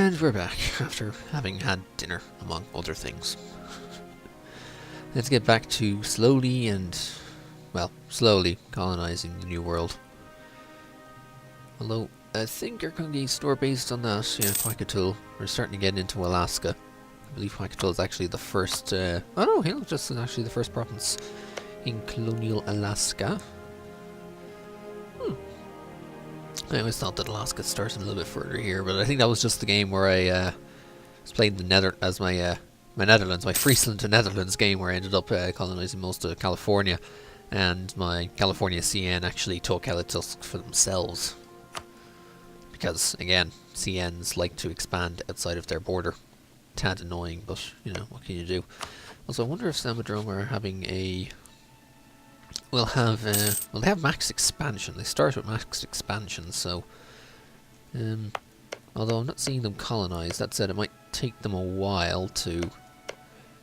And we're back after having had dinner, among other things. Let's get back to slowly colonizing the New World. Although, I think our conquistador based on that, yeah, Quackatool. We're starting to get into Alaska. I believe Quackatool is actually the first, oh no, Hill just actually the first province in colonial Alaska. I always thought that Alaska started a little bit further here, but I think that was just the game where I was playing the my Netherlands, my Friesland to Netherlands game, where I ended up colonizing most of California, and my California CN actually took Elitusk for themselves. Because, again, CNs like to expand outside of their border. Tad annoying, but, you know, what can you do? Also, I wonder if Samadrome are having a... Well, they have max expansion. They start with max expansion, so... although I'm not seeing them colonize. That said, it might take them a while to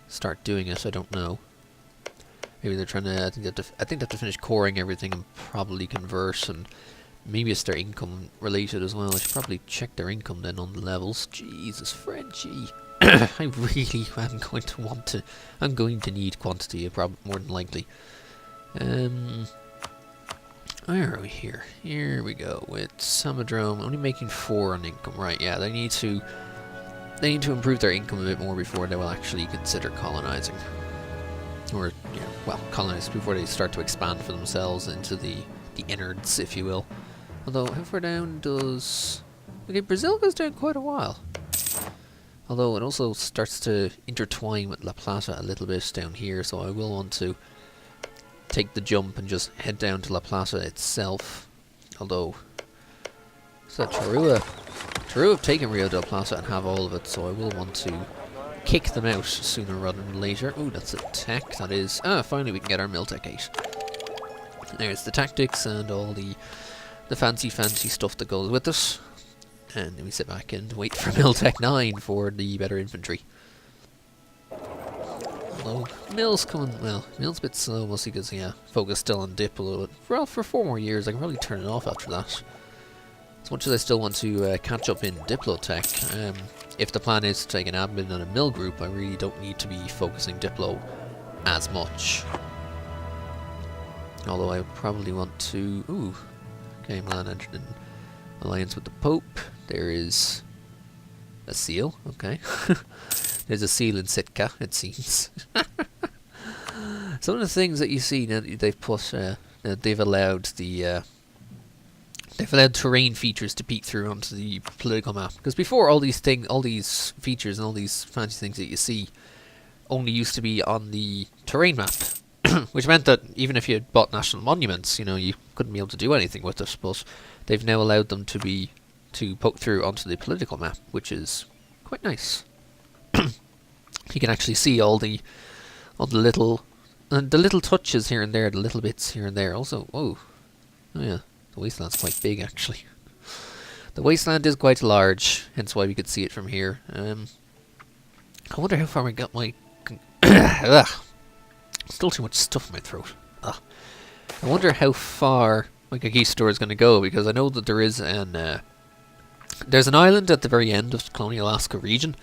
start doing it. I don't know. Maybe they're trying to... I think they have to finish coring everything and probably convert, and maybe it's their income related as well. I should probably check their income then on the levels. Jesus, Frenchie. I really am going to want to... I'm going to need quantity, more than likely. Where are we here? Here we go with Samadrome only making 4 on income. Right, yeah, they need to improve their income a bit more before they will actually consider colonizing. Or, yeah, well, colonize before they start to expand for themselves into the innards, if you will. Although, how far down does... Okay, Brazil goes down quite a while. Although, it also starts to intertwine with La Plata a little bit down here, so I will want to take the jump and just head down to La Plata itself. Although, so Tarua have taken Rio de la Plata and have all of it, so I will want to kick them out sooner rather than later. Ooh, that's a tech, that is. Ah, finally we can get our Miltech 8. There's the tactics and all the fancy stuff that goes with it. And then we sit back and wait for Miltech 9 for the better infantry. Although, Mill's coming, well, Mill's a bit slow mostly because, yeah, focus still on Dip a little bit. Well, for 4 more years, I can probably turn it off after that. As much as I still want to catch up in Diplotech, if the plan is to take an admin and a mill group, I really don't need to be focusing Diplo as much. Although I would probably want to... Ooh, okay, Milan entered in alliance with the Pope. There is a seal, okay. There's a seal in Sitka, it seems. Some of the things that you see now that they've put, they've allowed terrain features to peek through onto the political map. Because before, all these features and all these fancy things that you see only used to be on the terrain map, which meant that even if you had bought national monuments, you know, you couldn't be able to do anything with it. But they've now allowed them to poke through onto the political map, which is quite nice. You can actually see all the little touches here and there, the little bits here and there. Also, oh yeah, the wasteland's quite big actually. The wasteland is quite large, hence why we could see it from here. I wonder how far I got my. Still too much stuff in my throat. I wonder how far my conquistador is going to go, because I know that there's an island at the very end of the colonial Alaska region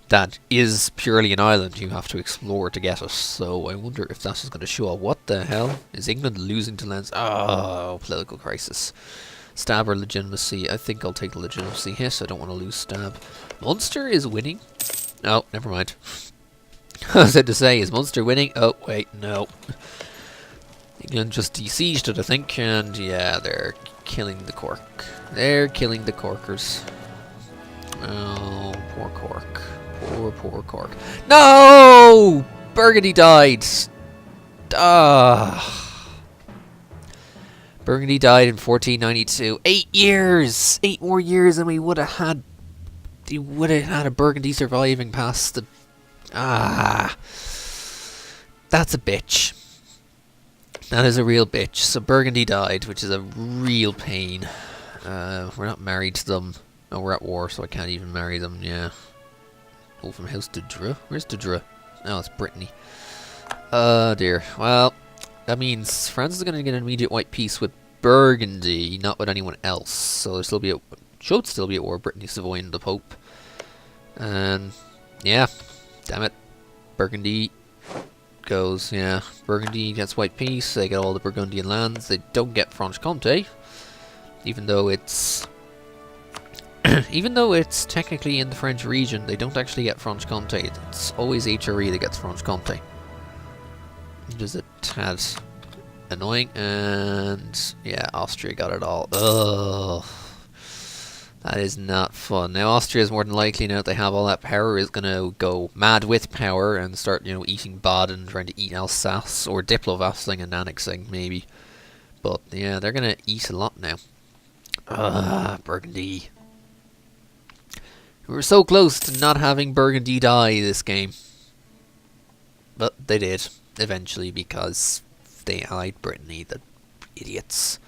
that is purely an island. You have to explore to get it. So I wonder if that is going to show up. What the hell? Is England losing to Lens? Oh, political crisis. Stab or legitimacy? I think I'll take the legitimacy hit. I don't want to lose stab. Munster is winning. No, never mind. I was about to say, is Munster winning? Oh, wait, no. England just besieged it, I think, and yeah, they're killing the Cork. They're killing the Corkers. Oh, poor Cork. Poor Cork. No! Burgundy died! Burgundy died in 1492. 8 years! 8 more years and we would have had... You would have had a Burgundy surviving past the... That's a bitch. That is a real bitch. So Burgundy died, which is a real pain. We're not married to them. No, we're at war, so I can't even marry them, yeah. Oh, from House de Dreux? Where's de Dreux? Oh, it's Brittany. Oh, dear. Well, that means France is going to get an immediate white peace with Burgundy, not with anyone else. So there should still be at war. Brittany, Savoy, and the Pope. And yeah, damn it, Burgundy goes, yeah, Burgundy gets white peace, they get all the Burgundian lands, they don't get Franche-Comté, even though it's even though it's technically in the French region, they don't actually get Franche-Comté. It's always HRE that gets Franche-Comté, which is a tad annoying. And yeah, Austria got it all. Ugh, that is not fun. Now Austria is more than likely, now that they have all that power, is gonna go mad with power and start, you know, eating Baden, trying to eat Alsace, or diplo-vassalizing and annexing maybe. But yeah, they're gonna eat a lot now. Burgundy. We were so close to not having Burgundy die this game. But they did, eventually, because they allied Brittany, the idiots.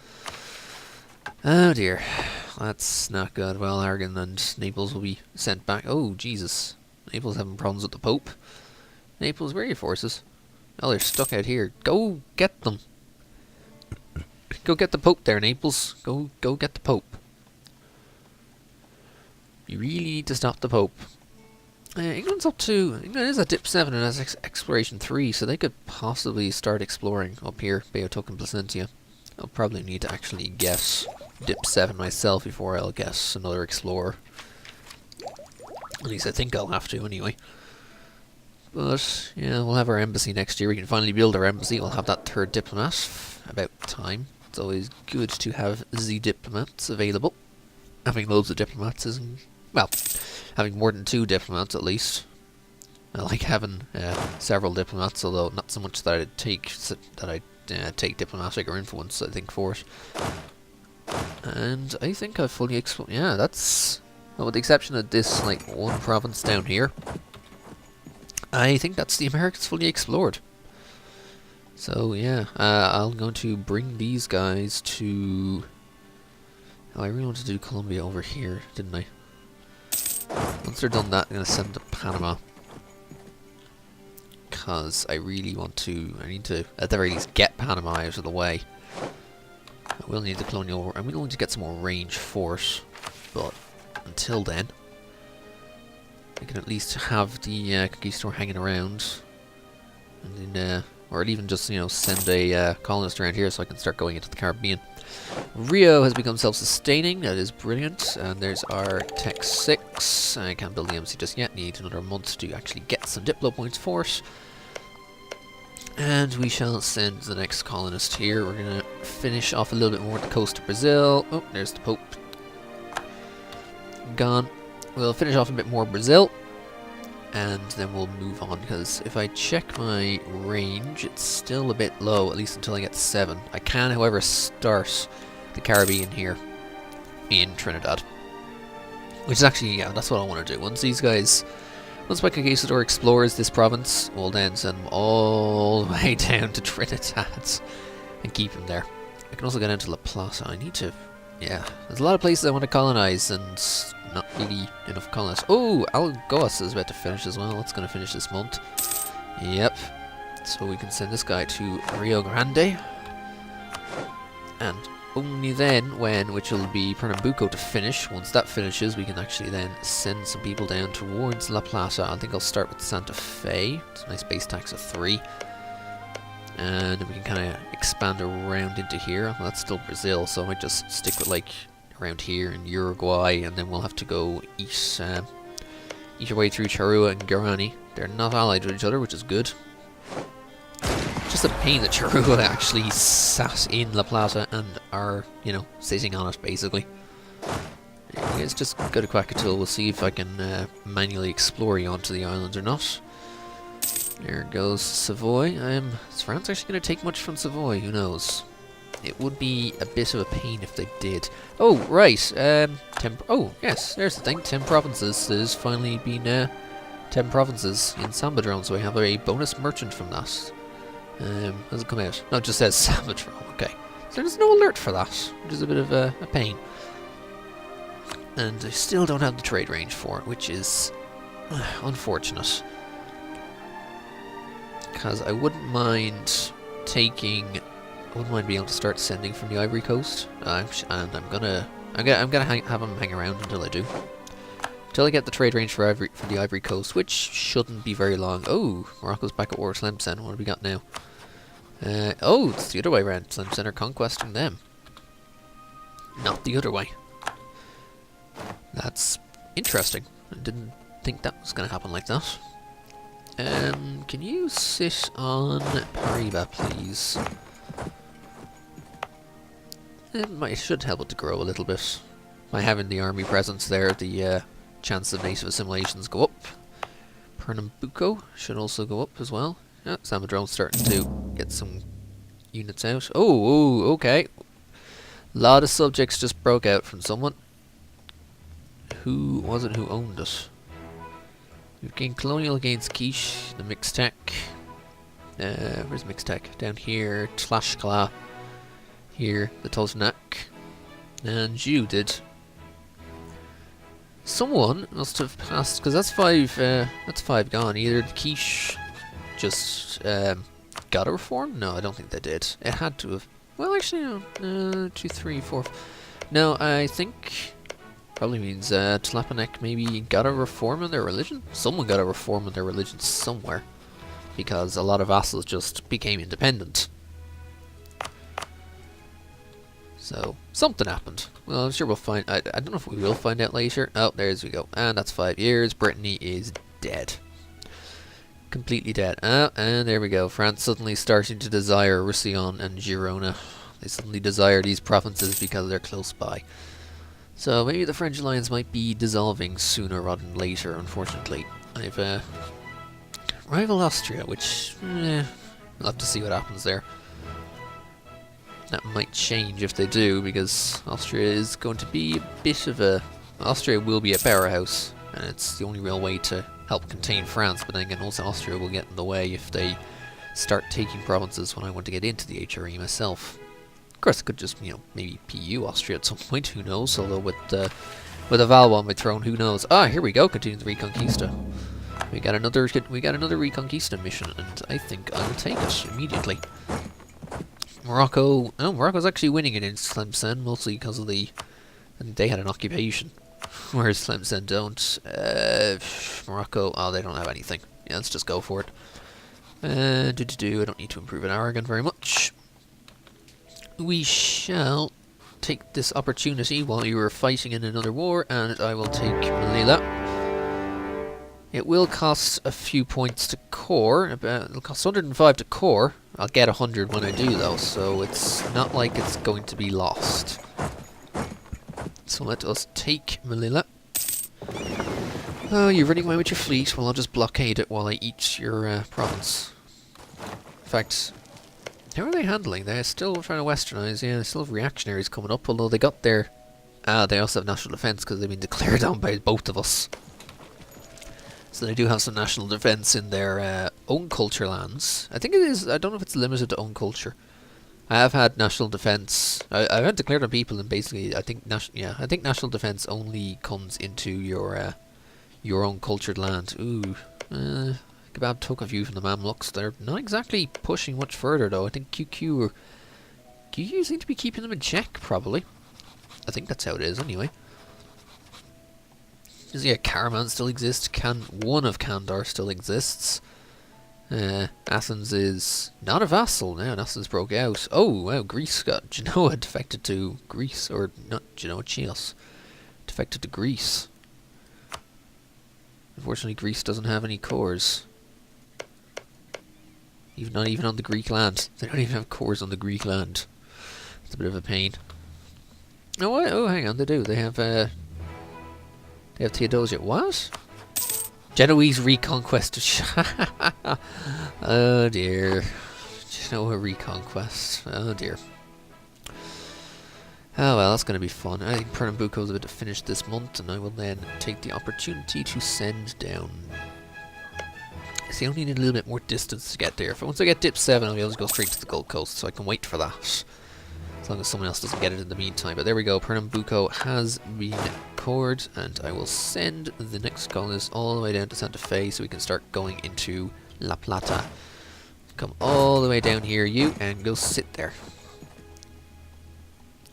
Oh dear, that's not good. Well, Aragon and Naples will be sent back. Oh, Jesus. Naples having problems with the Pope. Naples, where are your forces? Oh, they're stuck out here. Go get them. Go get the Pope there, Naples. Go get the Pope. You really need to stop the Pope. England's up to... England is at dip 7 and has exploration 3, so they could possibly start exploring up here, Beotok and Placentia. I'll probably need to actually guess dip 7 myself before I'll guess another explorer. At least I think I'll have to anyway. But, yeah, we'll have our embassy next year. We can finally build our embassy. We'll have that third diplomat. About time. It's always good to have the diplomats available. Having loads of diplomats isn't... Well, having more than 2 diplomats at least. I like having several diplomats, although not so much that I'd take diplomatic or influence, I think, for it. And I think I've fully explored... Yeah, that's... Well, with the exception of this, like, one province down here, I think that's the Americas fully explored. So, yeah, I'm going to bring these guys to... Oh, I really wanted to do Colombia over here, didn't I? Once they're done that, I'm going to send them to Panama. Because I really want to... I need to, at the very least, get Panama out of the way. I will need the colonial war. I'm willing to get some more range force. But until then, I can at least have the conquistador hanging around. And then, or even just, you know, send a colonist around here so I can start going into the Caribbean. Rio has become self-sustaining, that is brilliant, and there's our Tech 6. I can't build the embassy just yet, need another month to actually get some Diplo points for it. And we shall send the next colonist here. We're going to finish off a little bit more at the coast of Brazil. Oh, there's the Pope. Gone. We'll finish off a bit more Brazil. And then we'll move on, because if I check my range, it's still a bit low, at least until I get 7. I can, however, start the Caribbean here in Trinidad. Which is actually, yeah, that's what I want to do. Once my conquistador explores this province, we'll then send him all the way down to Trinidad and keep him there. I can also get into La Plata. I need to, yeah, there's a lot of places I want to colonize, and not really enough colonists. Oh, Alagoas is about to finish as well. That's going to finish this month. Yep. So we can send this guy to Rio Grande. And only then, which will be Pernambuco to finish. Once that finishes, we can actually then send some people down towards La Plata. I think I'll start with Santa Fe. It's a nice base tax of 3. And we can kind of expand around into here. Well, that's still Brazil, so I might just stick with, like, around here in Uruguay, and then we'll have to go east our way through Charrua and Guarani. They're not allied with each other, which is good. Just a pain that Charrua actually sat in La Plata and are, you know, sitting on it, basically. Let's just go to Quacatil. We'll see if I can manually explore onto the island or not. There goes Savoy. Is France actually going to take much from Savoy? Who knows? It would be a bit of a pain if they did. Oh, right. Oh, yes, there's the thing. 10 provinces. There's finally been 10 provinces in Sambadrome, so I have a bonus merchant from that. Does it come out? No, it just says Sambadrome. Okay. So there's no alert for that, which is a bit of a pain. And I still don't have the trade range for it, which is unfortunate. Because I wouldn't mind being able to start sending from the Ivory Coast, and I'm gonna have them hang around until I do, Until I get the trade range for the Ivory Coast, which shouldn't be very long. Oh, Morocco's back at war with Tlemcen. What have we got now? Oh, it's the other way around. Tlemcen are conquesting them. Not the other way. That's interesting. I didn't think that was going to happen like that. Can you sit on Paribas, please? It should help it to grow a little bit. By having the army presence there, the chance of native assimilations go up. Pernambuco should also go up as well. Yeah, Samadrone's starting to get some units out. Oh, okay. A lot of subjects just broke out from someone. Who was it who owned it? We've gained colonial against Quiche, the Mixtec. Where's Mixtec? Down here, Tlaxcala. Here, the Tolznak. And you did. Someone must have passed, because that's five gone. Either the Quiche just got a reform? No, I don't think they did. It had to have. Well, actually, no. 2, 3, 4. No, I think probably means Tlapanek maybe got a reform in their religion. Someone got a reform in their religion somewhere, because a lot of vassals just became independent. So something happened. Well, I'm sure we'll find. I don't know if we will find out later. Oh, there's we go. And that's 5 years. Brittany is dead. Completely dead. And there we go. France suddenly starting to desire Roussillon and Girona. They suddenly desire these provinces because they're close by. So maybe the French alliance might be dissolving sooner rather than later, unfortunately. I've rival Austria, which we'll have to see what happens there. That might change if they do, because Austria is going to be a bit of a... Austria will be a powerhouse, and it's the only real way to help contain France, but then again also Austria will get in the way if they start taking provinces when I want to get into the HRE myself. Of course, it could just, you know, maybe PU Austria at some point, who knows, although with a Valois on my throne, who knows. Ah, here we go, continue the Reconquista. We got another Reconquista mission, and I think I will take it immediately. Morocco, oh, Morocco's actually winning against Tlemcen, mostly because of I think they had an occupation, whereas Tlemcen don't. Morocco, oh, they don't have anything. Yeah, let's just go for it. I don't need to improve in Aragon very much. We shall take this opportunity while you were fighting in another war, and I will take Melilla. It will cost a few points to core. It'll cost 105 to core. I'll get 100 when I do, though, so it's not like it's going to be lost. So let us take Melilla. Oh, you're running away with your fleet. Well, I'll just blockade it while I eat your province. In fact, how are they handling? They're still trying to westernize. Yeah, they still have reactionaries coming up, although they got their... Ah, they also have national defense because they've been declared on by both of us. So they do have some national defense in their own culture lands. I think it is. I don't know if it's limited to own culture. I have had national defense. I've had declared on people, and basically, I think national defense only comes into your own cultured land. Ooh, a bad took of you from the Mamluks. They're not exactly pushing much further, though. I think QQ seem to be keeping them in check, probably. I think that's how it is, anyway. Yeah, Karaman still exists. One of Kandar still exists. Athens is not a vassal now. Athens broke out. Oh, wow, Greece got... Genoa defected to Greece. Or, not Genoa, Chios. Defected to Greece. Unfortunately, Greece doesn't have any cores. Not even on the Greek land. They don't even have cores on the Greek land. It's a bit of a pain. Oh, hang on, they do. They have Theodosia. What? Genoese reconquest. Oh dear. Genoa reconquest. Oh dear. Oh well, that's going to be fun. I think Pernambuco's about to finish this month, and I will then take the opportunity to send down. See, I only need a little bit more distance to get there. Once I get dip 7, I'll be able to go straight to the Gold Coast, so I can wait for that. As long as someone else doesn't get it in the meantime. But there we go, Pernambuco has been cored, and I will send the next colonists all the way down to Santa Fe so we can start going into La Plata. Come all the way down here, you, and go sit there.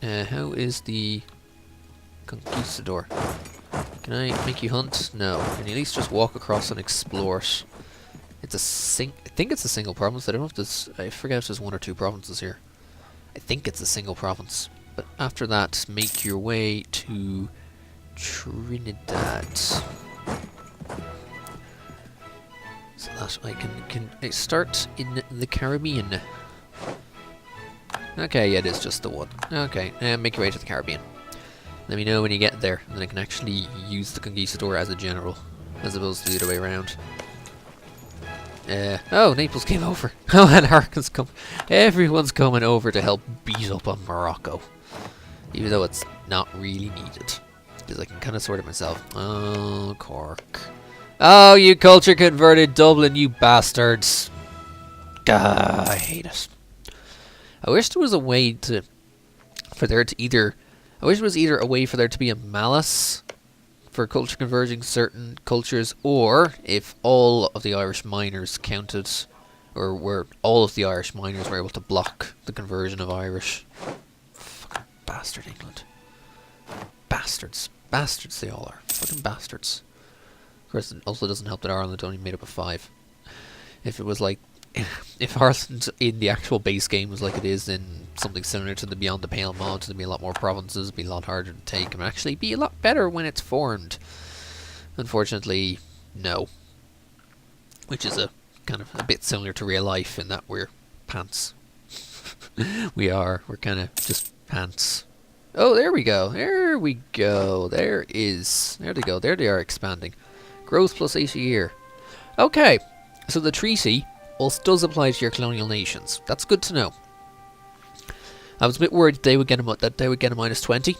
How is the Conquistador? Can I make you hunt? No. Can you at least just walk across and explore it? It's a I think it's a single province. I don't know if there's... I forget if there's 1 or 2 provinces here. I think it's a single province. But after that, make your way to Trinidad. So that I can start in the Caribbean. Okay, yeah, it is just the one. Okay, make your way to the Caribbean. Let me know when you get there, and then I can actually use the Conquistador as a general, as opposed to the other way around. Oh, Naples came over. Oh, and Aragon's come. Everyone's coming over to help beat up on Morocco. Even though it's not really needed. Because I can kind of sort it myself. Oh, Cork. Oh, you culture converted Dublin, you bastards. Gah, I hate it. I wish there was a way to... for there to either... I wish it was either a way for there to be a malice for culture converging certain cultures, or if all of the Irish miners counted, or were all of the Irish miners were able to block the conversion of Irish. Fucking bastard England. Bastards. Bastards they all are. Fucking bastards. Of course, it also doesn't help that Ireland only made up of 5. If it was like... if Ireland in the actual base game was like it is in something similar to the Beyond the Pale mod, there'd be a lot more provinces, it'd be a lot harder to take, and actually be a lot better when it's formed. Unfortunately, no. Which is a kind of a bit similar to real life in that we're pants. We're kind of just pants. Oh, there we go. There we go. There they go. There they are expanding. Growth plus 80 a year. Okay, so the treaty also does apply to your colonial nations. That's good to know. I was a bit worried that they would get a -20,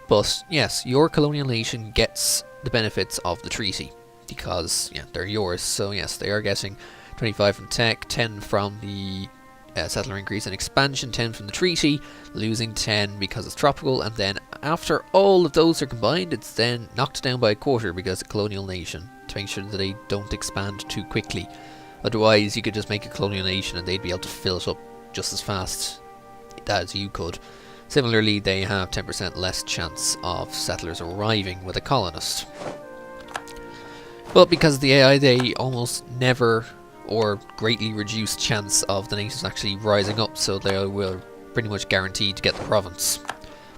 but yes, your colonial nation gets the benefits of the treaty because yeah, they're yours. So yes, they are getting 25 from tech, 10 from the settler increase and expansion, 10 from the treaty, losing 10 because it's tropical, and then after all of those are combined, it's then knocked down by a quarter because it's a colonial nation to make sure that they don't expand too quickly. Otherwise, you could just make a colonial nation and they'd be able to fill it up just as fast as you could. Similarly, they have 10% less chance of settlers arriving with a colonist. But because of the AI, they almost never or greatly reduce chance of the natives actually rising up, so they will pretty much guaranteed to get the province.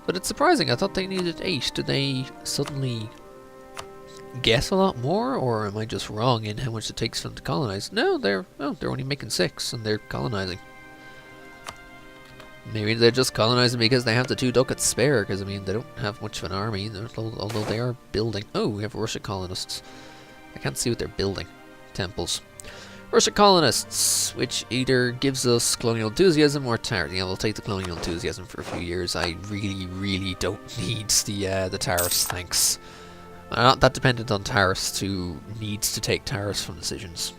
But it's surprising, I thought they needed 8. Did they suddenly guess a lot more, or am I just wrong in how much it takes for them to colonize? No, they're only making 6 and they're colonizing. Maybe they're just colonizing because they have the 2 ducats spare, because I mean they don't have much of an army, although they are building. Oh, we have Russia colonists. I can't see what they're building. Temples. Russia colonists, which either gives us colonial enthusiasm or tariff. Yeah, we'll take the colonial enthusiasm for a few years. I really don't need the tariffs, thanks. I'm not that dependent on tariffs to needs to take tariffs from decisions.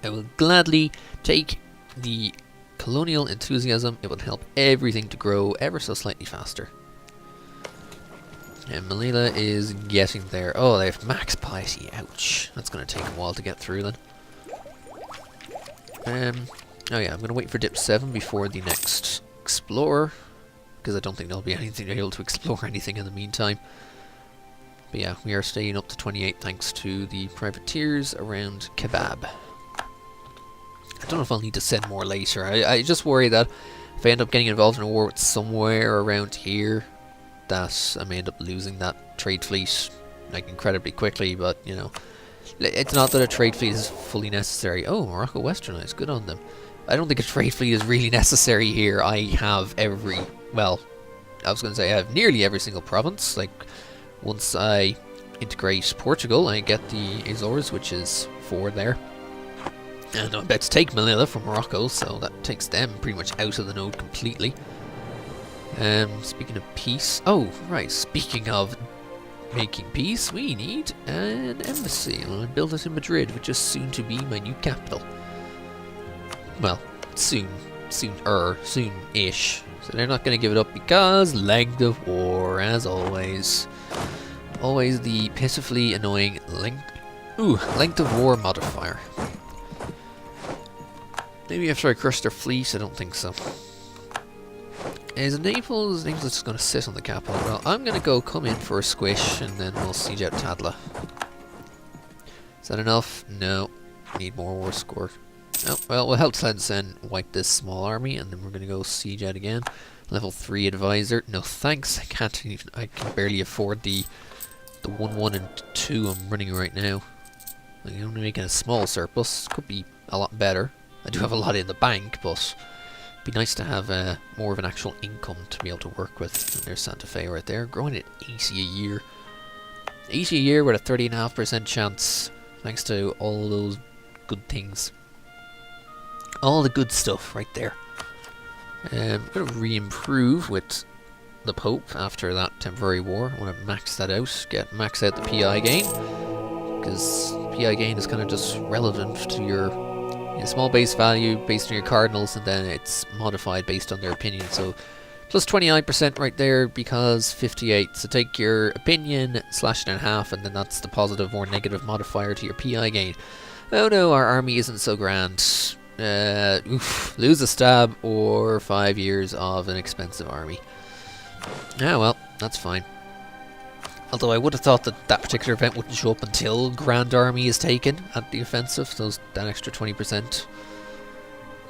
I will gladly take the colonial enthusiasm. It will help everything to grow ever so slightly faster. And Melilla is getting there. Oh, they have max piety. Ouch. That's going to take a while to get through then. Oh yeah, I'm going to wait for dip 7 before the next explorer, because I don't think there'll be anything able to explore anything in the meantime. But yeah, we are staying up to 28 thanks to the privateers around Kebab. I don't know if I'll need to send more later. I just worry that if I end up getting involved in a war with somewhere around here, that I may end up losing that trade fleet like incredibly quickly, but you know, it's not that a trade fleet is fully necessary. Oh, Morocco westernized, good on them. I don't think a trade fleet is really necessary here. I have well, I was going to say I have nearly every single province. Like, once I integrate Portugal, I get the Azores, which is 4 there. And I'm about to take Melilla from Morocco, so that takes them pretty much out of the node completely. Speaking of peace... Oh, right, speaking of making peace, we need an embassy. I'll build it in Madrid, which is soon to be my new capital. Well, soon-ish. So they're not going to give it up because length of war, as always. Always the pitifully annoying length of war modifier. Maybe after I crush their fleet, I don't think so. Is Naples just going to sit on the capital? Well, I'm going to go come in for a squish and then we'll siege out Tadla. Is that enough? No. Need more war score. Oh, well, we'll help Tlemcen wipe this small army and then we're going to go siege out again. Level 3 advisor. No thanks. I can't even, I can barely afford the 1, 1 and 2 I'm running right now. I'm only making a small surplus. Could be a lot better. I do have a lot in the bank, but it'd be nice to have more of an actual income to be able to work with. And there's Santa Fe right there, growing at 80 a year. 80 a year with a 30.5% chance, thanks to all those good things. All the good stuff right there. I'm going to re-improve with the Pope after that temporary war. I want to max that out, max out the PI gain, because PI gain is kind of just relevant to your small base value based on your cardinals, and then it's modified based on their opinion. So plus 29% right there because 58. So take your opinion, slash it in half, and then that's the positive or negative modifier to your PI gain. Oh no, our army isn't so grand. Lose a stab or 5 years of an expensive army. Ah well, that's fine. Although I would have thought that that particular event wouldn't show up until Grand Army is taken at the offensive, that extra 20%.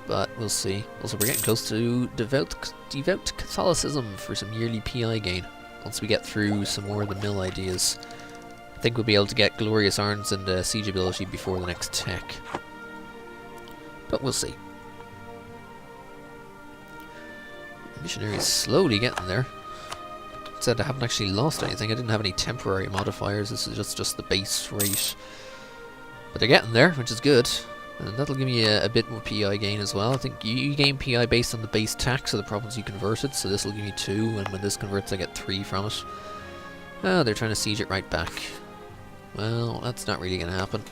But we'll see. Also, we're getting close to devout Catholicism for some yearly PI gain. Once we get through some more of the mill ideas, I think we'll be able to get Glorious Arms and Siege ability before the next tech. But we'll see. Missionaries slowly getting there. Said I haven't actually lost anything. I didn't have any temporary modifiers. This is just the base rate. But they're getting there, which is good. And that'll give me a bit more PI gain as well. I think you gain PI based on the base tax of the province you converted. So this will give me 2, and when this converts I get 3 from it. Oh, they're trying to siege it right back. Well, that's not really going to happen.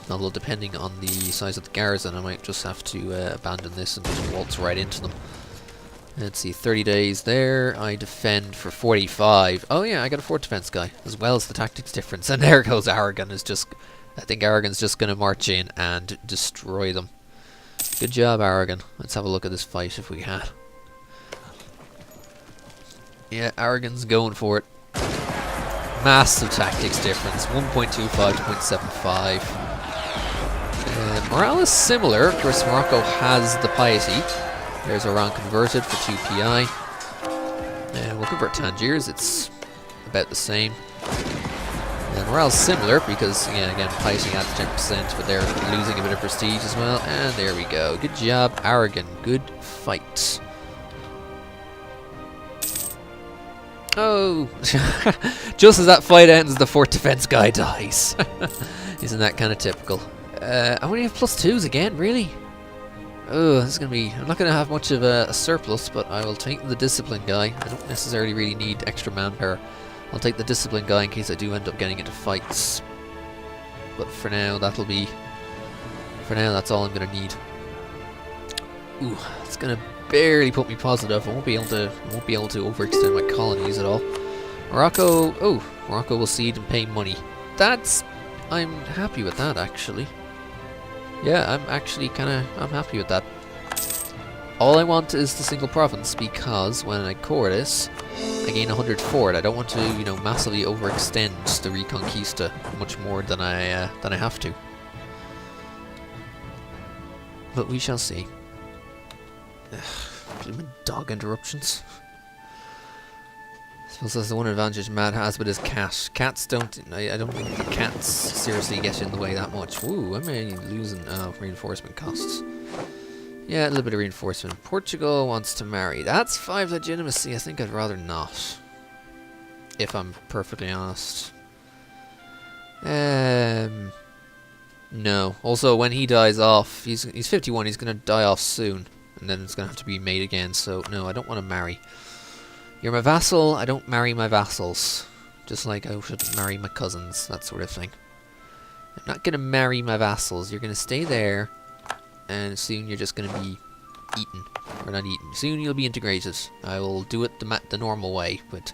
Although depending on the size of the garrison, I might just have to abandon this and just waltz right into them. Let's see, 30 days there. I defend for 45. Oh yeah, I got a fort defense guy, as well as the tactics difference. And there goes Aragon. I think Aragon's just going to march in and destroy them. Good job, Aragon. Let's have a look at this fight if we can. Yeah, Aragon's going for it. Massive tactics difference, 1.25 to 0.75. Morale is similar. Of course, Morocco has the piety. There's Iran converted for 2 PI. We'll convert Tangiers, it's about the same. Morale's similar because, again, piety adds 10%, but they're losing a bit of prestige as well. And there we go. Good job, Aragon. Good fight. Oh! Just as that fight ends, the fort defense guy dies. Isn't that kind of typical? I only have +2s again, really? Oh, this is going to be... I'm not going to have much of a surplus, but I will take the discipline guy. I don't necessarily really need extra manpower. I'll take the discipline guy in case I do end up getting into fights. But for now, that'll be... For now, that's all I'm going to need. Ooh, it's going to barely put me positive. I won't be able to overextend my colonies at all. Morocco... Oh, Morocco will cede and pay money. I'm happy with that, actually. Yeah, I'm actually I'm happy with that. All I want is the single province, because when I core this, I gain 100 for it. I don't want to, massively overextend the Reconquista much more than I have to. But we shall see. Blooming dog interruptions. I suppose that's the one advantage Matt has with his cat. Cats don't... I don't think the cats seriously get in the way that much. Ooh, I'm really losing reinforcement costs. Yeah, a little bit of reinforcement. Portugal wants to marry. That's 5 legitimacy. I think I'd rather not. If I'm perfectly honest. No. Also, when he dies off, he's 51, he's going to die off soon. And then it's going to have to be made again. So, no, I don't want to marry. You're my vassal, I don't marry my vassals. Just like I shouldn't marry my cousins, that sort of thing. I'm not going to marry my vassals. You're going to stay there, and soon you're just going to be eaten. Or not eaten. Soon you'll be integrated. I will do it the normal way, with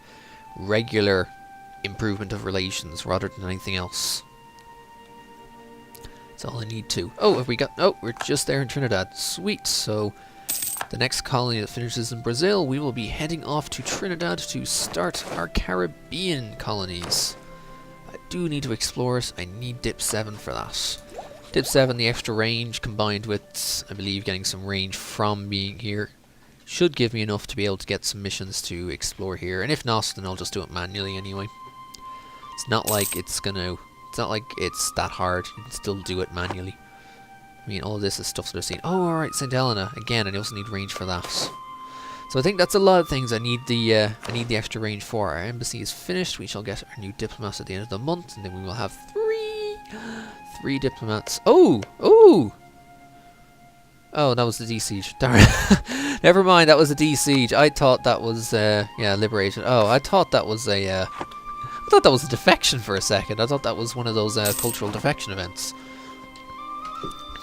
regular improvement of relations rather than anything else. That's all I need to. Oh, have we got... Oh, we're just there in Trinidad. Sweet, so... The next colony that finishes in Brazil, we will be heading off to Trinidad to start our Caribbean colonies. I do need to explore it. I need Dip 7 for that. Dip 7, the extra range, combined with, I believe, getting some range from being here, should give me enough to be able to get some missions to explore here. And if not, then I'll just do it manually anyway. It's not like it's that hard. You can still do it manually. I mean, all of this is stuff that I've seen. Oh, alright, St. Helena. Again, I also need range for that. So I think that's a lot of things I need the extra range for. Our embassy is finished. We shall get our new diplomats at the end of the month, and then we will have three diplomats. Oh, that was the D-Siege. Darn. Never mind, that was a D-Siege. I thought that was, liberated. Oh, I thought that was a defection for a second. I thought that was one of those cultural defection events.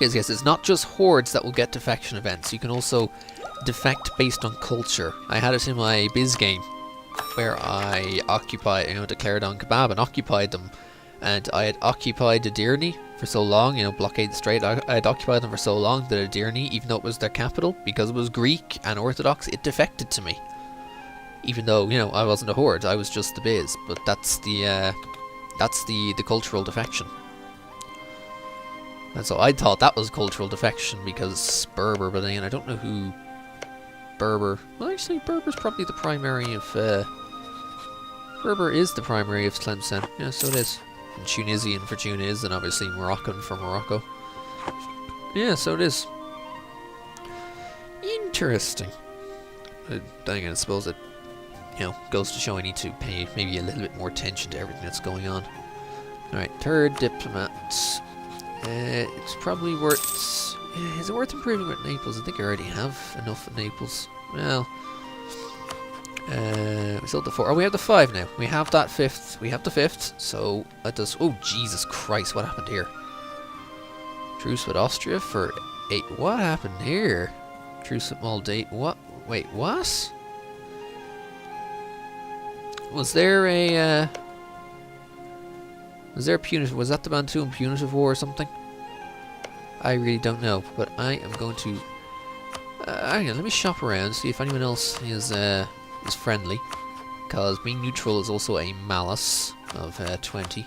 Yes, it's not just hordes that will get defection events. You can also defect based on culture. I had it in my biz game, where I declared on Kebab and occupied them. And I had occupied Edirne for so long, blockade the strait. I had occupied them for so long that Edirne, even though it was their capital, because it was Greek and Orthodox, it defected to me. Even though, I wasn't a horde, I was just the biz. But that's the cultural defection. And so I thought that was cultural defection because Berber, but then I don't know who Berber... Well, actually, Berber's probably the primary of... Berber is the primary of Tlemcen. Yeah, so it is. And Tunisian for Tunis, and obviously Moroccan for Morocco. Yeah, so it is. Interesting. Dang it, I suppose it, goes to show I need to pay maybe a little bit more attention to everything that's going on. Alright, third diplomat. It's probably worth... is it worth improving with Naples? I think I already have enough at Naples. Well... we still have the 4. Oh, we have the 5 now. We have that 5th. We have the 5th. So, that does... Oh, Jesus Christ, what happened here? Truce with Austria for 8. What happened here? Truce with Moldavia. What? Wait, what? Was there a... Was there a punitive... Was that the Bantu punitive war or something? I really don't know. But I am going to... hang on, let me shop around, see if anyone else is friendly. Because being neutral is also a malus of 20.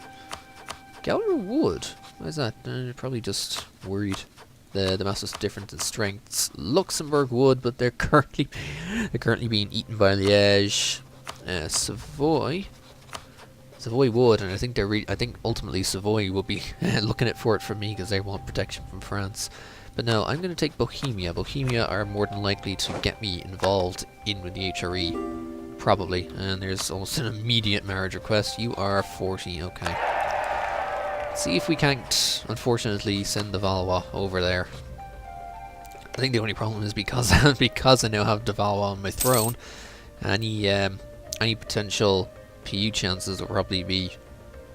Gallagher Wood? Why is that? Probably just worried. The massive difference in strengths. Luxembourg Wood, but they're currently being eaten by Liège. Savoy would, and I think ultimately Savoy will be looking at for it from me because they want protection from France. But no, I'm going to take Bohemia. Bohemia are more than likely to get me involved in with the HRE, probably. And there's almost an immediate marriage request. You are 40, okay. See if we can't, unfortunately, send the Valois over there. I think the only problem is because I now have the Valois on my throne. Any potential PU chances will probably be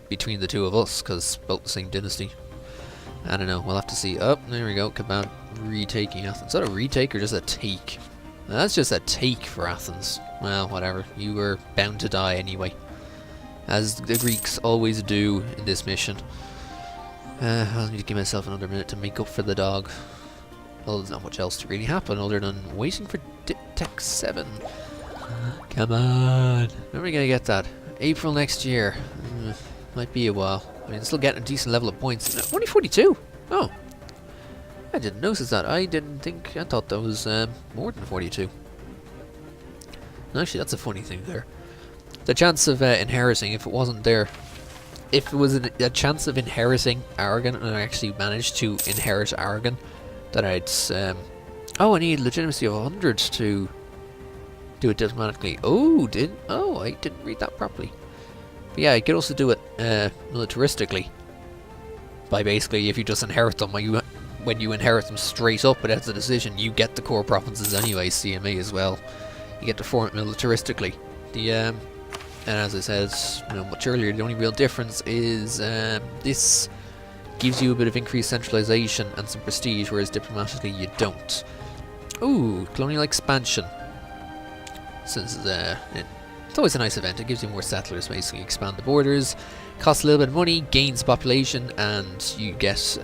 between the two of us, because both the same dynasty. I don't know, we'll have to see. Oh, there we go, Kebab retaking Athens. Is that a retake or just a take? That's just a take for Athens. Well, whatever, you were bound to die anyway. As the Greeks always do in this mission. I'll need to give myself another minute to make up for the dog. Well, there's not much else to really happen other than waiting for Tech 7. Come on. When are we going to get that? April next year. Might be a while. I mean, still getting a decent level of points. Only 42? Oh. I didn't notice that. I thought that was more than 42. Actually, that's a funny thing there. The chance of inheriting, if it wasn't there, if it was a chance of inheriting Aragon, and I actually managed to inherit Aragon, then I'd... oh, I need legitimacy of 100 to do it diplomatically. Oh, I didn't read that properly. But yeah, I could also do it militaristically. By basically, if you just inherit them, when you inherit them straight up without the decision, you get the core provinces anyway, CMA as well. You get to form it militaristically. And as I said much earlier, the only real difference is this gives you a bit of increased centralization and some prestige, whereas diplomatically you don't. Ooh, colonial expansion. Since it's always a nice event, it gives you more settlers, basically expand the borders, costs a little bit of money, gains population, and you get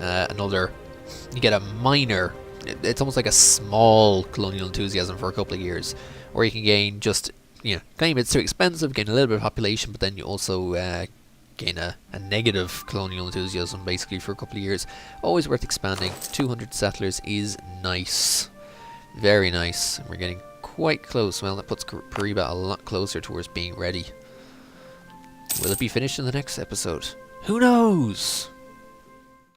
you get a minor it's almost like a small colonial enthusiasm for a couple of years, where you can gain just, claim it's too expensive, gain a little bit of population, but then you also gain a negative colonial enthusiasm basically for a couple of years. Always worth expanding. 200 settlers is nice. Very nice. And we're getting quite close. Well, that puts Kariba a lot closer towards being ready. Will it be finished in the next episode? Who knows?